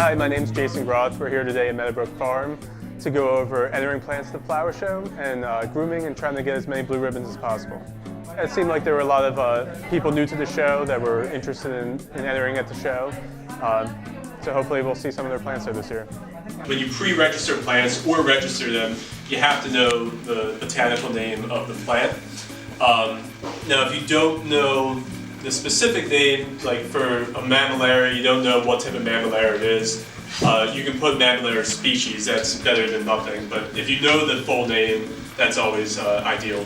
Hi, my name's Jason Groth. We're here today at Meadowbrook Farm to go over entering plants to the flower show and grooming and trying to get as many blue ribbons as possible. It seemed like there were a lot of people new to the show that were interested in entering at the show. So hopefully we'll see some of their plants there this year. When you pre-register plants or register them, you have to know the botanical name of the plant. Now, if you don't know the specific name, like for a mammillaria, you don't know what type of mammillaria it is, you can put mammillaria species, that's better than nothing. But if you know the full name, that's always ideal.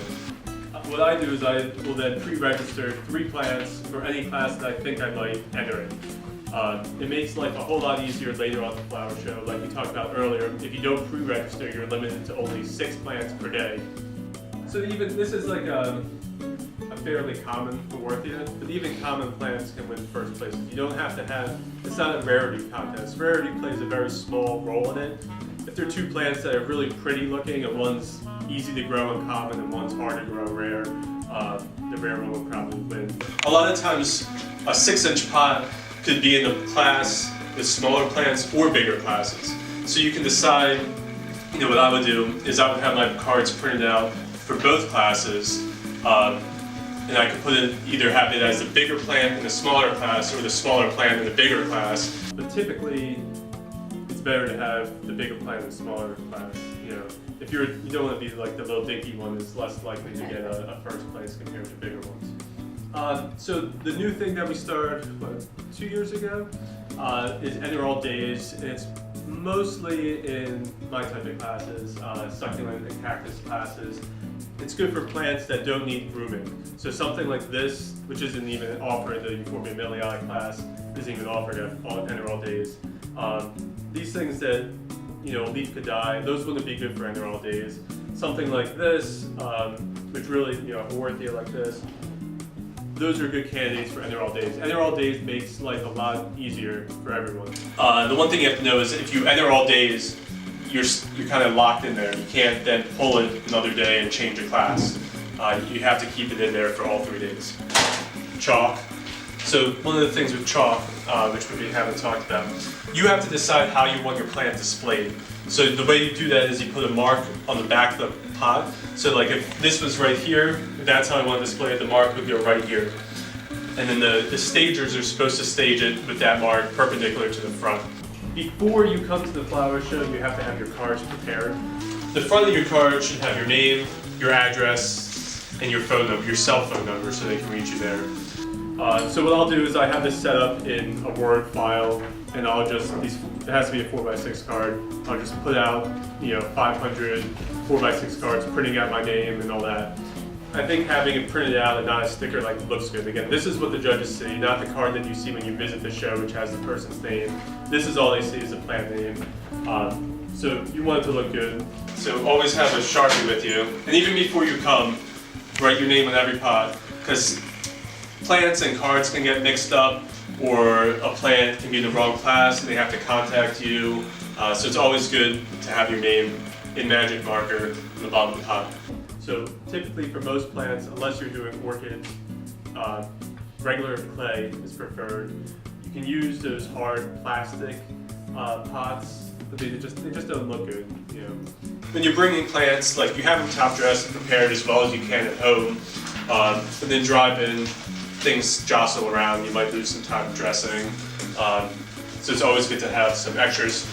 What I do is I will then pre-register 3 plants for any class that I think I might enter in. It makes life a whole lot easier later on the flower show. Like we talked about earlier, if you don't pre-register, you're limited to only 6 plants per day. So even this is like a fairly common Grothia, but even common plants can win first place. You don't have to have, it's not a rarity contest. Rarity plays a very small role in it. If there are 2 plants that are really pretty looking and one's easy to grow and common and one's hard to grow rare, the rare one will probably win. A lot of times a 6-inch pot could be in a class with smaller plants or bigger classes. So you can decide, what I would do is I would have my cards printed out for both classes, and I could either have it as the bigger plant in the smaller class or the smaller plant in the bigger class. But typically, it's better to have the bigger plant in the smaller class. If you don't want to be like the little dinky one, it's less likely to get a first place compared to bigger ones. So the new thing that we started, 2 years ago, is Enter All Days. It's mostly in my type of classes, succulent and cactus classes. It's good for plants that don't need grooming. So something like this, which isn't even offered in the Euphorbia Millii class, isn't even offered at Enter All Days. These things that, a leaf could die, those wouldn't be good for Enter All Days. Something like this, which really, a Grothia like this, those are good candidates for Enter All Days. Enter All Days makes life a lot easier for everyone. The one thing you have to know is if you Enter All Days, you're kind of locked in there. You can't then pull it another day and change a class. You have to keep it in there for all 3 days. Chalk. So one of the things with chalk, which we haven't talked about, you have to decide how you want your plant displayed. So the way you do that is you put a mark on the back of the pot. So like if this was right here, that's how I want to display it, the mark would go right here. And then the stagers are supposed to stage it with that mark perpendicular to the front. Before you come to the flower show, you have to have your cards prepared. The front of your card should have your name, your address, and your phone number, your cell phone number, so they can reach you there. So what I'll do is I have this set up in a Word file, and I'll just, it has to be a 4x6 card. I'll just put out, 500 4x6 cards, printing out my name and all that. I think having it printed out and not a sticker looks good. Again, this is what the judges see, not the card that you see when you visit the show, which has the person's name. This is all they see is the plant name. So you want it to look good. So always have a Sharpie with you. And even before you come, write your name on every pot, because plants and cards can get mixed up, or a plant can be in the wrong class and they have to contact you. So it's always good to have your name in magic marker on the bottom of the pot. So typically for most plants, unless you're doing orchids, regular clay is preferred. You can use those hard plastic pots, but they just don't look good. When you're bringing plants, you have them top dressed and prepared as well as you can at home, and then drive in, things jostle around, you might lose some time dressing. So it's always good to have some extras.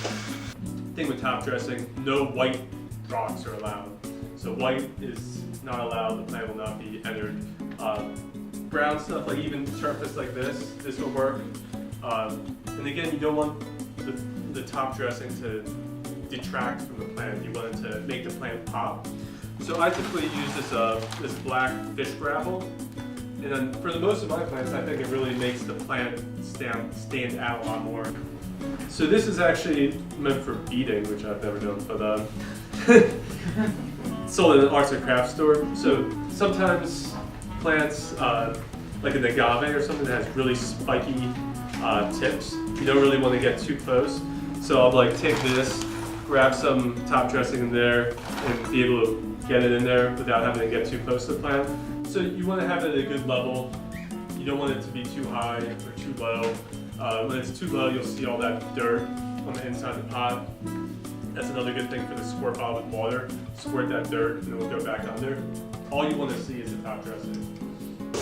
Thing with top dressing, no white rocks are allowed. So white is not allowed, the plant will not be entered. Brown stuff, like even surface like this will work. And again, you don't want the top dressing to detract from the plant. You want it to make the plant pop. So I typically use this black fish gravel. And then for the most of my plants, I think it really makes the plant stand out a lot more. So this is actually meant for beading, which I've never done, but sold in an arts and crafts store. So sometimes plants, like an agave or something that has really spiky tips, you don't really want to get too close. So I'll take this, grab some top dressing in there, and be able to get it in there without having to get too close to the plant. So you want to have it at a good level. You don't want it to be too high or too low. When it's too low, you'll see all that dirt on the inside of the pot. That's another good thing for the squirt bottle with water. Squirt that dirt and it will go back under. All you want to see is the top dressing.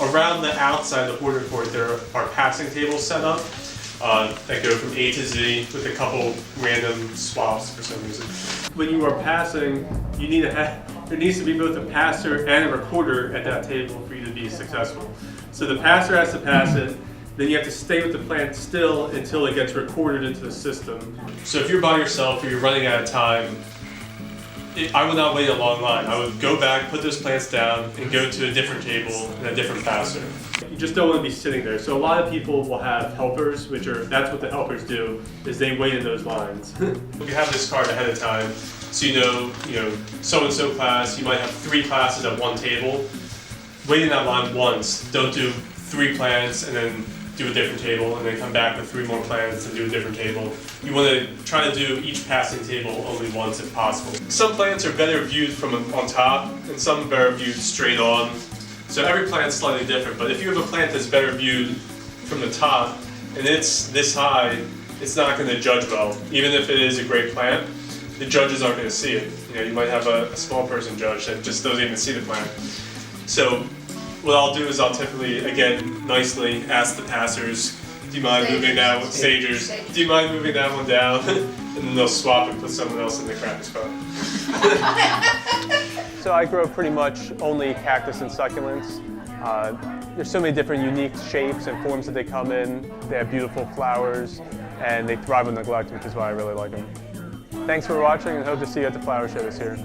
Around the outside of the hoarder court, there are passing tables set up that go from A to Z with a couple random swaps for some reason. When you are passing, you need there needs to be both a passer and a recorder at that table for you to be successful. So the passer has to pass it, then you have to stay with the plant still until it gets recorded into the system. So if you're by yourself or you're running out of time, I would not wait a long line. I would go back, put those plants down, and go to a different table and a different passer. You just don't want to be sitting there. So a lot of people will have helpers, that's what the helpers do, is they wait in those lines. You have this card ahead of time, so you know, so-and-so class, you might have 3 classes at one table. Wait in that line once. Don't do 3 plants and then do a different table and then come back with 3 more plants and do a different table. You want to try to do each passing table only once if possible. Some plants are better viewed from on top and some are better viewed straight on. So every plant's slightly different, but if you have a plant that's better viewed from the top and it's this high, it's not going to judge well. Even if it is a great plant, the judges aren't going to see it. You might have a small person judge that just doesn't even see the plant. So what I'll do is I'll typically, again, nicely ask the passers, do you mind moving that one, stagers, do you mind moving that one down? And then they'll swap and put someone else in the crappy spot. So I grow pretty much only cactus and succulents. There's so many different unique shapes and forms that they come in. They have beautiful flowers and they thrive on neglect, which is why I really like them. Thanks for watching and hope to see you at the flower show this year.